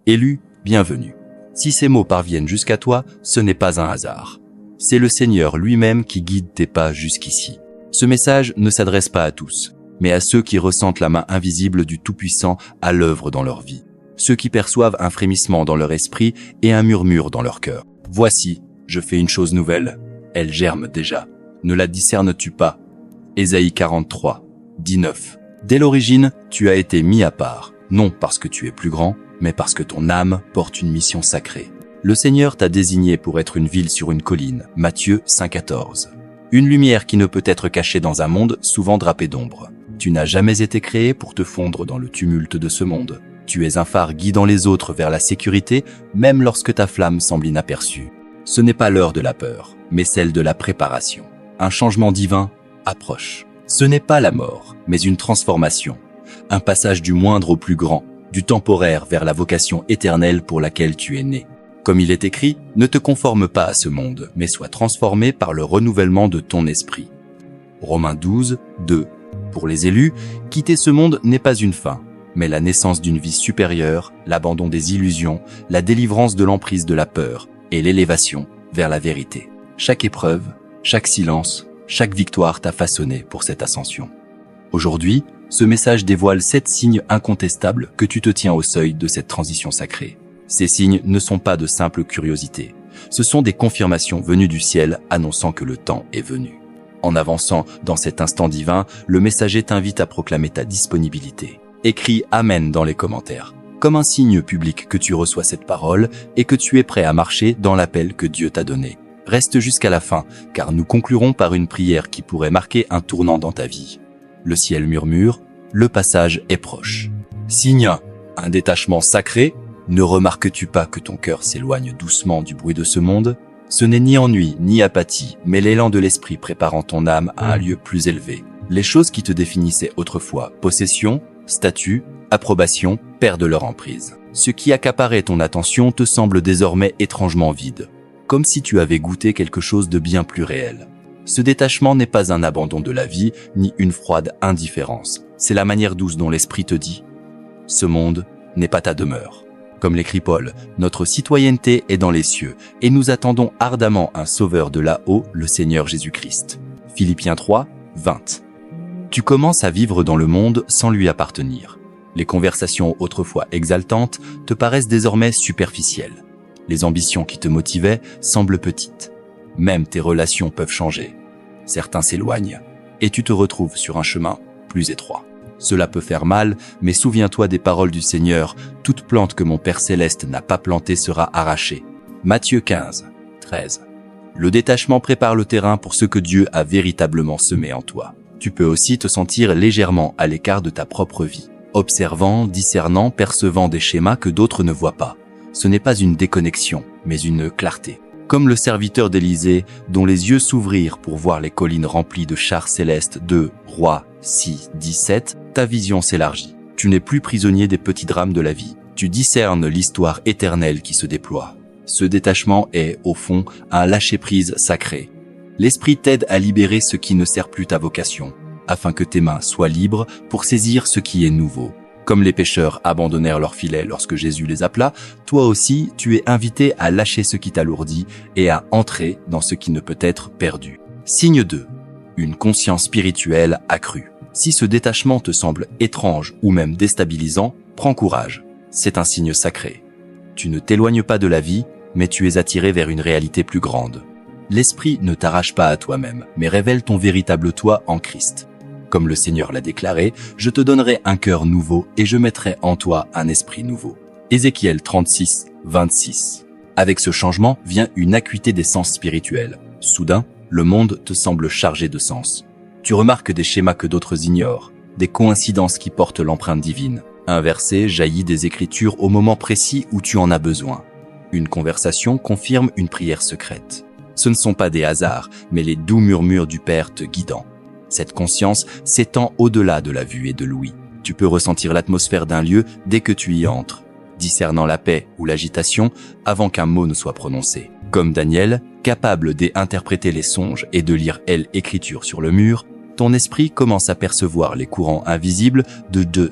Élu, bienvenue. Si ces mots parviennent jusqu'à toi, ce n'est pas un hasard. C'est le Seigneur lui-même qui guide tes pas jusqu'ici. Ce message ne s'adresse pas à tous, mais à ceux qui ressentent la main invisible du Tout-Puissant à l'œuvre dans leur vie. Ceux qui perçoivent un frémissement dans leur esprit et un murmure dans leur cœur. Voici, je fais une chose nouvelle. Elle germe déjà. Ne la discernes-tu pas? Ésaïe 43, 19. Dès l'origine, tu as été mis à part, non parce que tu es plus grand, mais parce que ton âme porte une mission sacrée. Le Seigneur t'a désigné pour être une ville sur une colline, Matthieu 5,14. Une lumière qui ne peut être cachée dans un monde souvent drapé d'ombre. Tu n'as jamais été créé pour te fondre dans le tumulte de ce monde. Tu es un phare guidant les autres vers la sécurité, même lorsque ta flamme semble inaperçue. Ce n'est pas l'heure de la peur, mais celle de la préparation. Un changement divin approche. Ce n'est pas la mort, mais une transformation. Un passage du moindre au plus grand, du temporaire vers la vocation éternelle pour laquelle tu es né. Comme il est écrit, ne te conforme pas à ce monde, mais sois transformé par le renouvellement de ton esprit. Romains 12, 2. Pour les élus, quitter ce monde n'est pas une fin, mais la naissance d'une vie supérieure, l'abandon des illusions, la délivrance de l'emprise de la peur et l'élévation vers la vérité. Chaque épreuve, chaque silence, chaque victoire t'a façonné pour cette ascension. Aujourd'hui, ce message dévoile 7 signes incontestables que tu te tiens au seuil de cette transition sacrée. Ces signes ne sont pas de simples curiosités. Ce sont des confirmations venues du ciel annonçant que le temps est venu. En avançant dans cet instant divin, le messager t'invite à proclamer ta disponibilité. Écris Amen dans les commentaires, comme un signe public que tu reçois cette parole et que tu es prêt à marcher dans l'appel que Dieu t'a donné. Reste jusqu'à la fin, car nous conclurons par une prière qui pourrait marquer un tournant dans ta vie. Le ciel murmure, le passage est proche. Signe 1, un détachement sacré. Ne remarques-tu pas que ton cœur s'éloigne doucement du bruit de ce monde? Ce n'est ni ennui, ni apathie, mais l'élan de l'esprit préparant ton âme à un lieu plus élevé. Les choses qui te définissaient autrefois, possession, statut, approbation, perdent leur emprise. Ce qui accaparait ton attention te semble désormais étrangement vide, comme si tu avais goûté quelque chose de bien plus réel. Ce détachement n'est pas un abandon de la vie, ni une froide indifférence. C'est la manière douce dont l'esprit te dit « Ce monde n'est pas ta demeure ». Comme l'écrit Paul, notre citoyenneté est dans les cieux, et nous attendons ardemment un sauveur de là-haut, le Seigneur Jésus-Christ. Philippiens 3, 20. Tu commences à vivre dans le monde sans lui appartenir. Les conversations autrefois exaltantes te paraissent désormais superficielles. Les ambitions qui te motivaient semblent petites. Même tes relations peuvent changer. Certains s'éloignent, et tu te retrouves sur un chemin plus étroit. Cela peut faire mal, mais souviens-toi des paroles du Seigneur. Toute plante que mon Père Céleste n'a pas plantée sera arrachée. Matthieu 15, 13. Le détachement prépare le terrain pour ce que Dieu a véritablement semé en toi. Tu peux aussi te sentir légèrement à l'écart de ta propre vie, observant, discernant, percevant des schémas que d'autres ne voient pas. Ce n'est pas une déconnexion, mais une clarté. Comme le serviteur d'Élysée, dont les yeux s'ouvrirent pour voir les collines remplies de chars célestes. 2 Rois 6, 17, ta vision s'élargit. Tu n'es plus prisonnier des petits drames de la vie. Tu discernes l'histoire éternelle qui se déploie. Ce détachement est, au fond, un lâcher-prise sacré. L'esprit t'aide à libérer ce qui ne sert plus ta vocation, afin que tes mains soient libres pour saisir ce qui est nouveau. Comme les pêcheurs abandonnèrent leurs filets lorsque Jésus les appela, toi aussi, tu es invité à lâcher ce qui t'alourdit et à entrer dans ce qui ne peut être perdu. Signe 2. Une conscience spirituelle accrue. Si ce détachement te semble étrange ou même déstabilisant, prends courage. C'est un signe sacré. Tu ne t'éloignes pas de la vie, mais tu es attiré vers une réalité plus grande. L'esprit ne t'arrache pas à toi-même, mais révèle ton véritable toi en Christ. Comme le Seigneur l'a déclaré, je te donnerai un cœur nouveau et je mettrai en toi un esprit nouveau. Ézéchiel 36, 26. Avec ce changement vient une acuité des sens spirituels. Soudain, le monde te semble chargé de sens. Tu remarques des schémas que d'autres ignorent, des coïncidences qui portent l'empreinte divine. Un verset jaillit des Écritures au moment précis où tu en as besoin. Une conversation confirme une prière secrète. Ce ne sont pas des hasards, mais les doux murmures du Père te guidant. Cette conscience s'étend au-delà de la vue et de l'ouïe. Tu peux ressentir l'atmosphère d'un lieu dès que tu y entres, discernant la paix ou l'agitation avant qu'un mot ne soit prononcé. Comme Daniel, capable d'interpréter les songes et de lire l'Écriture sur le mur, ton esprit commence à percevoir les courants invisibles de Dieu,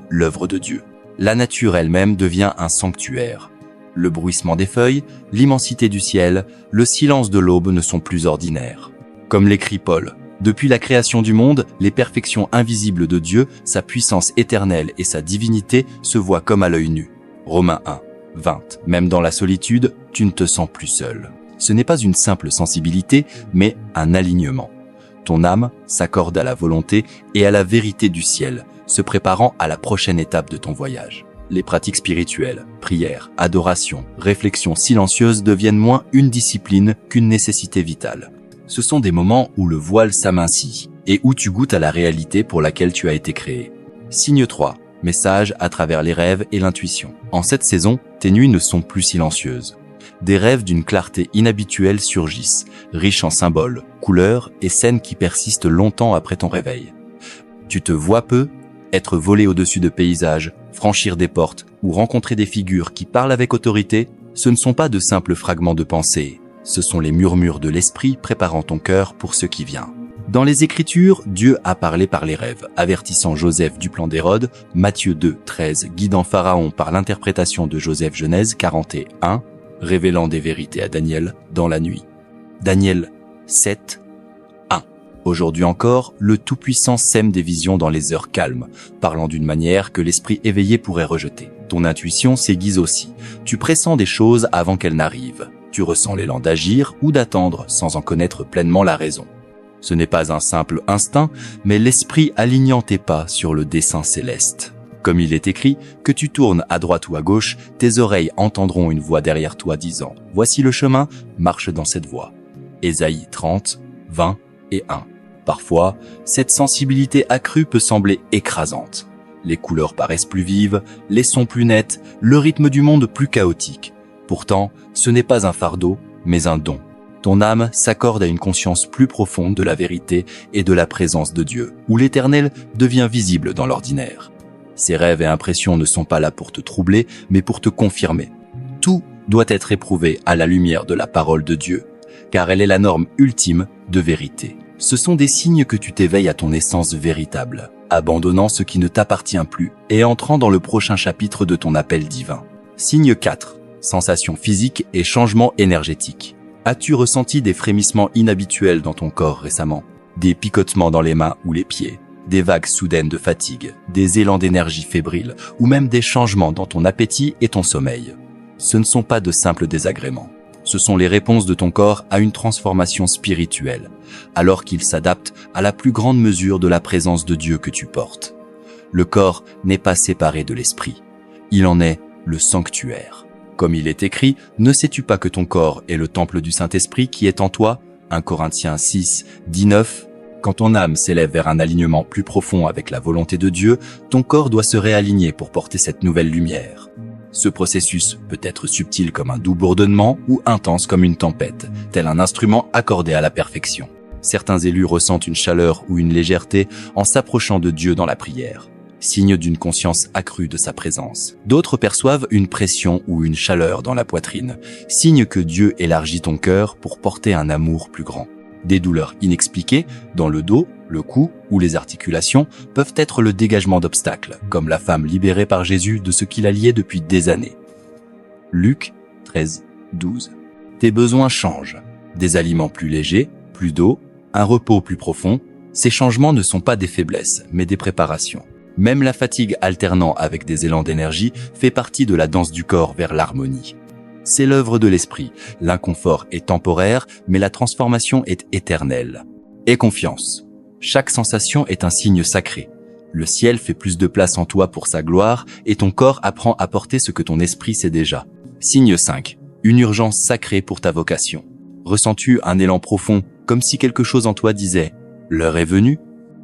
l'œuvre de Dieu. la nature elle-même devient un sanctuaire. Le bruissement des feuilles, l'immensité du ciel, le silence de l'aube ne sont plus ordinaires. Comme l'écrit Paul, depuis la création du monde, les perfections invisibles de Dieu, sa puissance éternelle et sa divinité se voient comme à l'œil nu. Romains 1, 20. Même dans la solitude, tu ne te sens plus seul. Ce n'est pas une simple sensibilité, mais un alignement. Ton âme s'accorde à la volonté et à la vérité du ciel, se préparant à la prochaine étape de ton voyage. Les pratiques spirituelles, prières, adoration, réflexion silencieuse deviennent moins une discipline qu'une nécessité vitale. Ce sont des moments où le voile s'amincit et où tu goûtes à la réalité pour laquelle tu as été créé. Signe 3. Message à travers les rêves et l'intuition. En cette saison, tes nuits ne sont plus silencieuses. Des rêves d'une clarté inhabituelle surgissent, riches en symboles, couleurs et scènes qui persistent longtemps après ton réveil. Tu te vois peu, être volé au-dessus de paysages, franchir des portes ou rencontrer des figures qui parlent avec autorité, ce ne sont pas de simples fragments de pensée, ce sont les murmures de l'esprit préparant ton cœur pour ce qui vient. Dans les Écritures, Dieu a parlé par les rêves, avertissant Joseph du plan d'Hérode, Matthieu 2, 13, guidant Pharaon par l'interprétation de Joseph, Genèse 41, révélant des vérités à Daniel dans la nuit. Daniel 7, 1. Aujourd'hui encore, le Tout-Puissant sème des visions dans les heures calmes, parlant d'une manière que l'esprit éveillé pourrait rejeter. Ton intuition s'aiguise aussi. Tu pressens des choses avant qu'elles n'arrivent. Tu ressens l'élan d'agir ou d'attendre sans en connaître pleinement la raison. Ce n'est pas un simple instinct, mais l'esprit alignant tes pas sur le dessein céleste. Comme il est écrit, que tu tournes à droite ou à gauche, tes oreilles entendront une voix derrière toi disant « Voici le chemin, marche dans cette voie ». Ésaïe 30, 20 et 1. Parfois, cette sensibilité accrue peut sembler écrasante. Les couleurs paraissent plus vives, les sons plus nets, le rythme du monde plus chaotique. Pourtant, ce n'est pas un fardeau, mais un don. Ton âme s'accorde à une conscience plus profonde de la vérité et de la présence de Dieu, où l'éternel devient visible dans l'ordinaire. Ces rêves et impressions ne sont pas là pour te troubler, mais pour te confirmer. Tout doit être éprouvé à la lumière de la parole de Dieu, car elle est la norme ultime de vérité. Ce sont des signes que tu t'éveilles à ton essence véritable, abandonnant ce qui ne t'appartient plus et entrant dans le prochain chapitre de ton appel divin. Signe 4. Sensations physiques et changements énergétiques. As-tu ressenti des frémissements inhabituels dans ton corps récemment? Des picotements dans les mains ou les pieds? Des vagues soudaines de fatigue? Des élans d'énergie fébrile? Ou même des changements dans ton appétit et ton sommeil? Ce ne sont pas de simples désagréments. Ce sont les réponses de ton corps à une transformation spirituelle, alors qu'il s'adapte à la plus grande mesure de la présence de Dieu que tu portes. Le corps n'est pas séparé de l'esprit. Il en est le sanctuaire. Comme il est écrit, ne sais-tu pas que ton corps est le temple du Saint-Esprit qui est en toi? 1 Corinthiens 6, 19. Quand ton âme s'élève vers un alignement plus profond avec la volonté de Dieu, ton corps doit se réaligner pour porter cette nouvelle lumière. Ce processus peut être subtil comme un doux bourdonnement ou intense comme une tempête, tel un instrument accordé à la perfection. Certains élus ressentent une chaleur ou une légèreté en s'approchant de Dieu dans la prière, signe d'une conscience accrue de sa présence. D'autres perçoivent une pression ou une chaleur dans la poitrine, signe que Dieu élargit ton cœur pour porter un amour plus grand. Des douleurs inexpliquées dans le dos, le cou ou les articulations peuvent être le dégagement d'obstacles, comme la femme libérée par Jésus de ce qui la liait depuis des années. Luc 13, 12. Tes besoins changent. Des aliments plus légers, plus d'eau, un repos plus profond. Ces changements ne sont pas des faiblesses, mais des préparations. Même la fatigue alternant avec des élans d'énergie fait partie de la danse du corps vers l'harmonie. C'est l'œuvre de l'esprit. L'inconfort est temporaire, mais la transformation est éternelle. Aie confiance. Chaque sensation est un signe sacré. Le ciel fait plus de place en toi pour sa gloire et ton corps apprend à porter ce que ton esprit sait déjà. Signe 5. Une urgence sacrée pour ta vocation. Ressens-tu un élan profond, comme si quelque chose en toi disait « L'heure est venue ».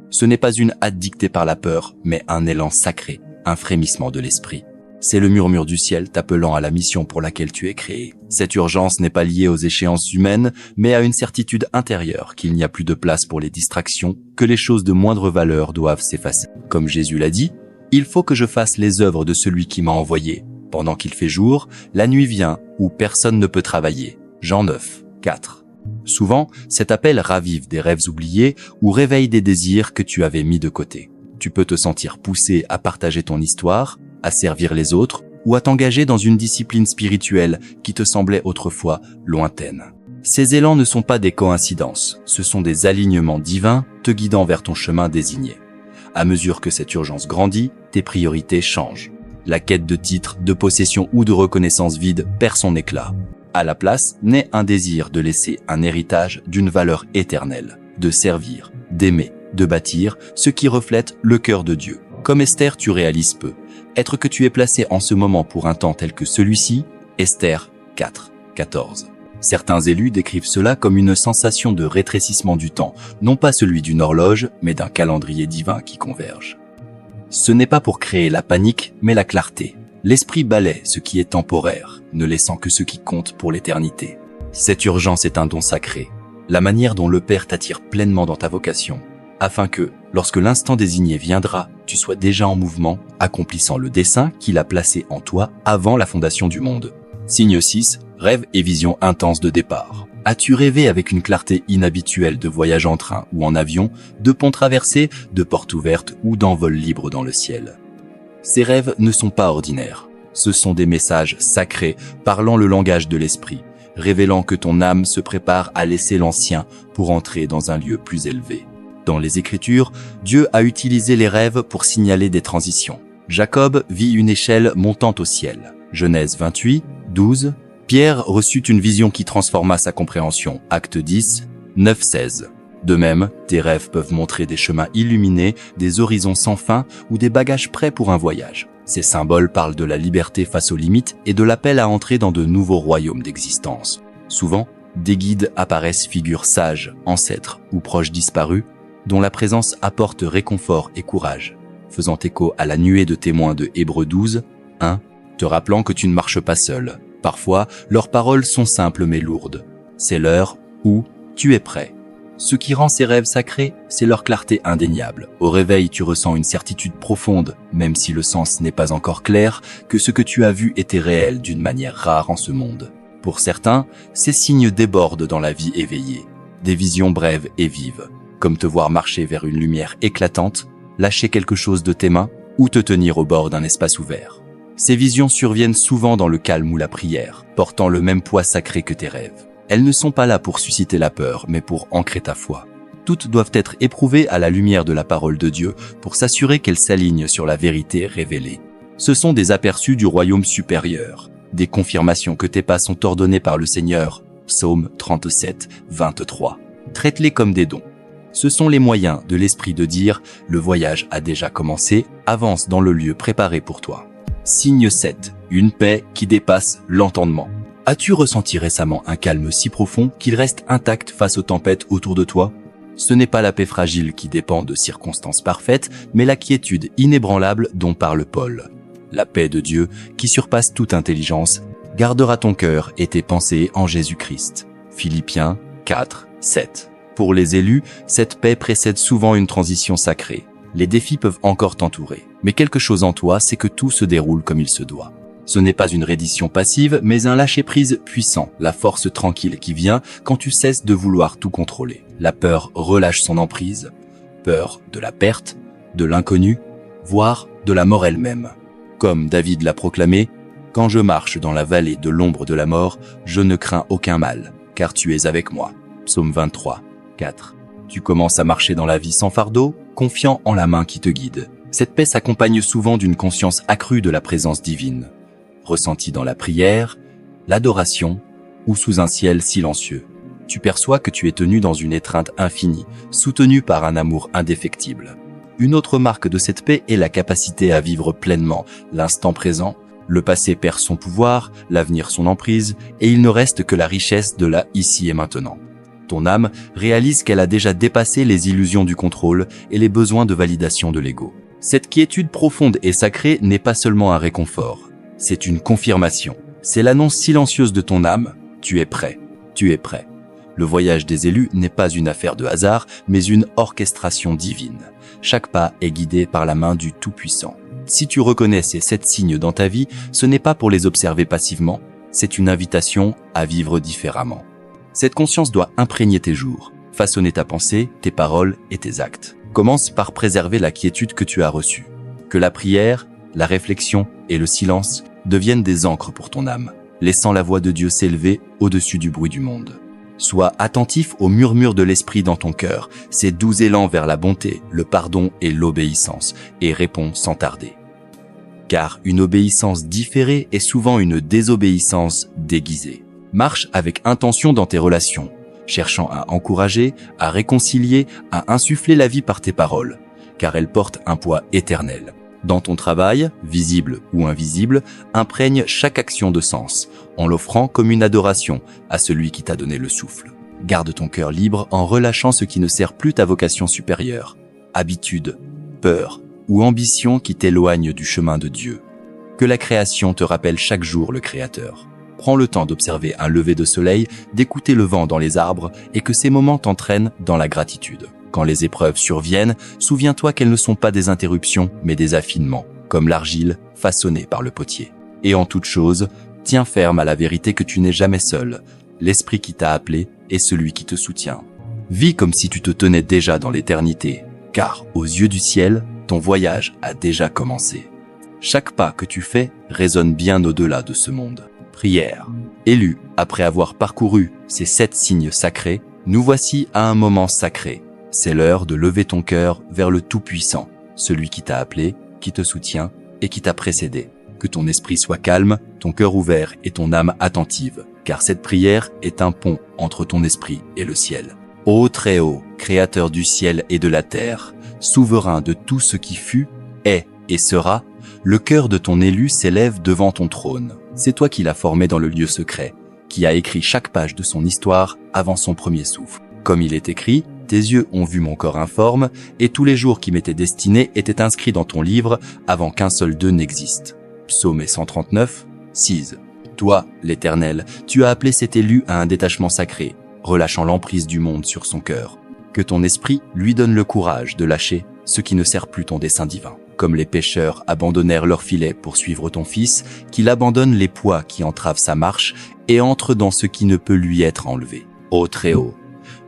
Ce n'est pas une hâte dictée par la peur, mais un élan sacré, un frémissement de l'esprit. C'est le murmure du ciel t'appelant à la mission pour laquelle tu es créé. Cette urgence n'est pas liée aux échéances humaines, mais à une certitude intérieure qu'il n'y a plus de place pour les distractions, que les choses de moindre valeur doivent s'effacer. Comme Jésus l'a dit, « Il faut que je fasse les œuvres de celui qui m'a envoyé. Pendant qu'il fait jour, la nuit vient où personne ne peut travailler. » Jean 9, 4. Souvent, cet appel ravive des rêves oubliés ou réveille des désirs que tu avais mis de côté. Tu peux te sentir poussé à partager ton histoire, à servir les autres ou à t'engager dans une discipline spirituelle qui te semblait autrefois lointaine. Ces élans ne sont pas des coïncidences, ce sont des alignements divins te guidant vers ton chemin désigné. À mesure que cette urgence grandit, tes priorités changent. La quête de titres, de possession ou de reconnaissance vide perd son éclat. À la place, naît un désir de laisser un héritage d'une valeur éternelle, de servir, d'aimer, de bâtir, ce qui reflète le cœur de Dieu. Comme Esther, tu réalises peu. Être que tu es placé en ce moment pour un temps tel que celui-ci, Esther 4, 14. Certains élus décrivent cela comme une sensation de rétrécissement du temps, non pas celui d'une horloge, mais d'un calendrier divin qui converge. Ce n'est pas pour créer la panique, mais la clarté. L'esprit balaie ce qui est temporaire, ne laissant que ce qui compte pour l'éternité. Cette urgence est un don sacré, la manière dont le Père t'attire pleinement dans ta vocation, afin que, lorsque l'instant désigné viendra, tu sois déjà en mouvement, accomplissant le dessein qu'il a placé en toi avant la fondation du monde. Signe 6, rêve et vision intense de départ. As-tu rêvé avec une clarté inhabituelle de voyage en train ou en avion, de ponts traversés, de portes ouvertes ou d'envol libre dans le ciel? Ces rêves ne sont pas ordinaires. Ce sont des messages sacrés parlant le langage de l'esprit, révélant que ton âme se prépare à laisser l'ancien pour entrer dans un lieu plus élevé. Dans les Écritures, Dieu a utilisé les rêves pour signaler des transitions. Jacob vit une échelle montant au ciel. Genèse 28, 12. Pierre reçut une vision qui transforma sa compréhension. Acte 10, 9, 16. De même, tes rêves peuvent montrer des chemins illuminés, des horizons sans fin ou des bagages prêts pour un voyage. Ces symboles parlent de la liberté face aux limites et de l'appel à entrer dans de nouveaux royaumes d'existence. Souvent, des guides apparaissent figures sages, ancêtres ou proches disparus, dont la présence apporte réconfort et courage, faisant écho à la nuée de témoins de Hébreux 12, 1, te rappelant que tu ne marches pas seul. Parfois, leurs paroles sont simples mais lourdes. C'est l'heure où tu es prêt. Ce qui rend ces rêves sacrés, c'est leur clarté indéniable. Au réveil, tu ressens une certitude profonde, même si le sens n'est pas encore clair, que ce que tu as vu était réel d'une manière rare en ce monde. Pour certains, ces signes débordent dans la vie éveillée. Des visions brèves et vives, comme te voir marcher vers une lumière éclatante, lâcher quelque chose de tes mains ou te tenir au bord d'un espace ouvert. Ces visions surviennent souvent dans le calme ou la prière, portant le même poids sacré que tes rêves. Elles ne sont pas là pour susciter la peur, mais pour ancrer ta foi. Toutes doivent être éprouvées à la lumière de la parole de Dieu pour s'assurer qu'elles s'alignent sur la vérité révélée. Ce sont des aperçus du royaume supérieur, des confirmations que tes pas sont ordonnés par le Seigneur. Psaume 37, 23. Traite-les comme des dons. Ce sont les moyens de l'esprit de dire « le voyage a déjà commencé, avance dans le lieu préparé pour toi ». Signe 7. Une paix qui dépasse l'entendement. As-tu ressenti récemment un calme si profond qu'il reste intact face aux tempêtes autour de toi? Ce n'est pas la paix fragile qui dépend de circonstances parfaites, mais la quiétude inébranlable dont parle Paul. La paix de Dieu, qui surpasse toute intelligence, gardera ton cœur et tes pensées en Jésus-Christ. Philippiens 4, 7. Pour les élus, cette paix précède souvent une transition sacrée. Les défis peuvent encore t'entourer, mais quelque chose en toi sait que tout se déroule comme il se doit. Ce n'est pas une reddition passive, mais un lâcher-prise puissant, la force tranquille qui vient quand tu cesses de vouloir tout contrôler. La peur relâche son emprise, peur de la perte, de l'inconnu, voire de la mort elle-même. Comme David l'a proclamé, « Quand je marche dans la vallée de l'ombre de la mort, je ne crains aucun mal, car tu es avec moi. » Psaume 23, 4. Tu commences à marcher dans la vie sans fardeau, confiant en la main qui te guide. Cette paix s'accompagne souvent d'une conscience accrue de la présence divine, ressentie dans la prière, l'adoration ou sous un ciel silencieux. Tu perçois que tu es tenu dans une étreinte infinie, soutenu par un amour indéfectible. Une autre marque de cette paix est la capacité à vivre pleinement l'instant présent. Le passé perd son pouvoir, l'avenir son emprise, et il ne reste que la richesse de la ici et maintenant. Ton âme réalise qu'elle a déjà dépassé les illusions du contrôle et les besoins de validation de l'ego. Cette quiétude profonde et sacrée n'est pas seulement un réconfort, c'est une confirmation. C'est l'annonce silencieuse de ton âme, tu es prêt, tu es prêt. Le voyage des élus n'est pas une affaire de hasard, mais une orchestration divine. Chaque pas est guidé par la main du Tout-Puissant. Si tu reconnais ces 7 signes dans ta vie, ce n'est pas pour les observer passivement, c'est une invitation à vivre différemment. Cette conscience doit imprégner tes jours, façonner ta pensée, tes paroles et tes actes. Commence par préserver la quiétude que tu as reçue. Que la prière, la réflexion et le silence deviennent des ancres pour ton âme, laissant la voix de Dieu s'élever au-dessus du bruit du monde. Sois attentif au murmure de l'esprit dans ton cœur, ses doux élans vers la bonté, le pardon et l'obéissance, et réponds sans tarder. Car une obéissance différée est souvent une désobéissance déguisée. Marche avec intention dans tes relations, cherchant à encourager, à réconcilier, à insuffler la vie par tes paroles, car elles portent un poids éternel. Dans ton travail, visible ou invisible, imprègne chaque action de sens, en l'offrant comme une adoration à celui qui t'a donné le souffle. Garde ton cœur libre en relâchant ce qui ne sert plus ta vocation supérieure, habitude, peur ou ambition qui t'éloigne du chemin de Dieu. Que la création te rappelle chaque jour le Créateur. Prends le temps d'observer un lever de soleil, d'écouter le vent dans les arbres et que ces moments t'entraînent dans la gratitude. Quand les épreuves surviennent, souviens-toi qu'elles ne sont pas des interruptions, mais des affinements, comme l'argile façonnée par le potier. Et en toute chose, tiens ferme à la vérité que tu n'es jamais seul. L'Esprit qui t'a appelé est celui qui te soutient. Vis comme si tu te tenais déjà dans l'éternité, car aux yeux du ciel, ton voyage a déjà commencé. Chaque pas que tu fais résonne bien au-delà de ce monde. Prière. Élu, après avoir parcouru ces 7 signes sacrés, nous voici à un moment sacré. C'est l'heure de lever ton cœur vers le Tout-Puissant, celui qui t'a appelé, qui te soutient et qui t'a précédé. Que ton esprit soit calme, ton cœur ouvert et ton âme attentive, car cette prière est un pont entre ton esprit et le ciel. Ô Très-Haut, Créateur du ciel et de la terre, souverain de tout ce qui fut, est et sera, le cœur de ton élu s'élève devant ton trône. C'est toi qui l'as formé dans le lieu secret, qui a écrit chaque page de son histoire avant son premier souffle. Comme il est écrit, tes yeux ont vu mon corps informe, et tous les jours qui m'étaient destinés étaient inscrits dans ton livre avant qu'un seul d'eux n'existe. Psaume 139, 6. Toi, l'Éternel, tu as appelé cet élu à un détachement sacré, relâchant l'emprise du monde sur son cœur. Que ton esprit lui donne le courage de lâcher ce qui ne sert plus ton dessein divin. Comme les pêcheurs abandonnèrent leur filet pour suivre ton Fils, qu'il abandonne les poids qui entravent sa marche et entre dans ce qui ne peut lui être enlevé. Ô Très-Haut,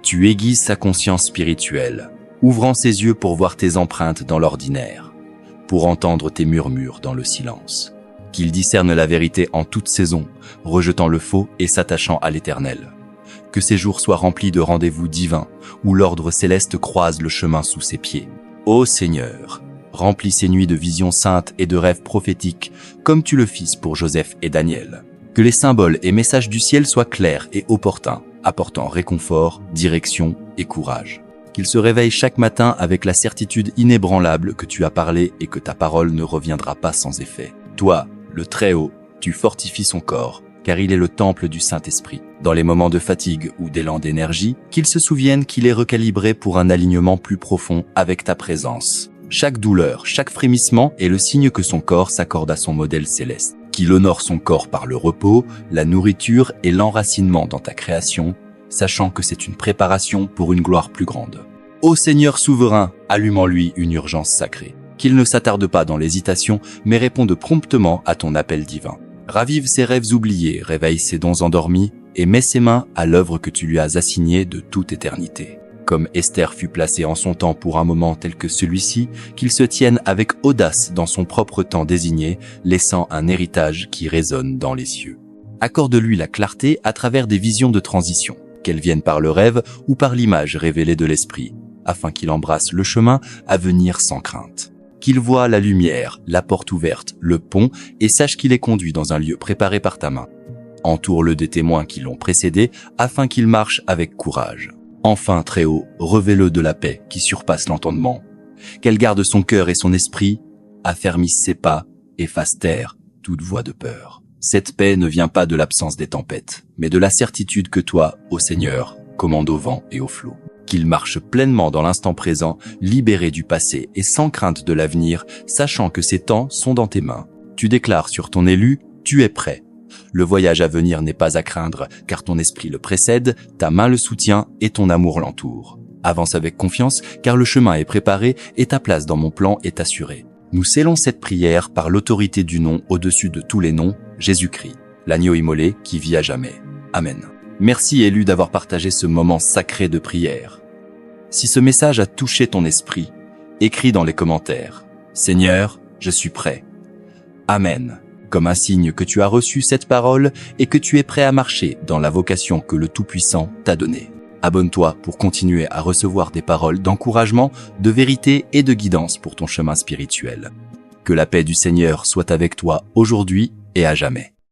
tu aiguises sa conscience spirituelle, ouvrant ses yeux pour voir tes empreintes dans l'ordinaire, pour entendre tes murmures dans le silence. Qu'il discerne la vérité en toute saison, rejetant le faux et s'attachant à l'Éternel. Que ses jours soient remplis de rendez-vous divins, où l'ordre céleste croise le chemin sous ses pieds. Ô Seigneur, remplis ses nuits de visions saintes et de rêves prophétiques, comme tu le fis pour Joseph et Daniel. Que les symboles et messages du ciel soient clairs et opportuns, apportant réconfort, direction et courage. Qu'il se réveille chaque matin avec la certitude inébranlable que tu as parlé et que ta parole ne reviendra pas sans effet. Toi, le Très-Haut, tu fortifies son corps, car il est le temple du Saint-Esprit. Dans les moments de fatigue ou d'élan d'énergie, qu'il se souvienne qu'il est recalibré pour un alignement plus profond avec ta présence. Chaque douleur, chaque frémissement est le signe que son corps s'accorde à son modèle céleste. Qu'il honore son corps par le repos, la nourriture et l'enracinement dans ta création, sachant que c'est une préparation pour une gloire plus grande. Ô Seigneur souverain, allume en lui une urgence sacrée. Qu'il ne s'attarde pas dans l'hésitation, mais réponde promptement à ton appel divin. Ravive ses rêves oubliés, réveille ses dons endormis et mets ses mains à l'œuvre que tu lui as assignée de toute éternité. Comme Esther fut placée en son temps pour un moment tel que celui-ci, qu'il se tienne avec audace dans son propre temps désigné, laissant un héritage qui résonne dans les cieux. Accorde-lui la clarté à travers des visions de transition, qu'elles viennent par le rêve ou par l'image révélée de l'esprit, afin qu'il embrasse le chemin à venir sans crainte. Qu'il voie la lumière, la porte ouverte, le pont, et sache qu'il est conduit dans un lieu préparé par ta main. Entoure-le des témoins qui l'ont précédé, afin qu'il marche avec courage. Enfin, Très-Haut, revêt-le de la paix qui surpasse l'entendement. Qu'elle garde son cœur et son esprit, affermisse ses pas et fasse taire toute voix de peur. Cette paix ne vient pas de l'absence des tempêtes, mais de la certitude que toi, ô Seigneur, commandes au vent et au flot. Qu'il marche pleinement dans l'instant présent, libéré du passé et sans crainte de l'avenir, sachant que ces temps sont dans tes mains. Tu déclares sur ton élu, tu es prêt. Le voyage à venir n'est pas à craindre, car ton esprit le précède, ta main le soutient et ton amour l'entoure. Avance avec confiance, car le chemin est préparé et ta place dans mon plan est assurée. Nous scellons cette prière par l'autorité du nom au-dessus de tous les noms, Jésus-Christ, l'agneau immolé qui vit à jamais. Amen. Merci élu d'avoir partagé ce moment sacré de prière. Si ce message a touché ton esprit, écris dans les commentaires « Seigneur, je suis prêt ». Amen. Comme un signe que tu as reçu cette parole et que tu es prêt à marcher dans la vocation que le Tout-Puissant t'a donnée. Abonne-toi pour continuer à recevoir des paroles d'encouragement, de vérité et de guidance pour ton chemin spirituel. Que la paix du Seigneur soit avec toi aujourd'hui et à jamais.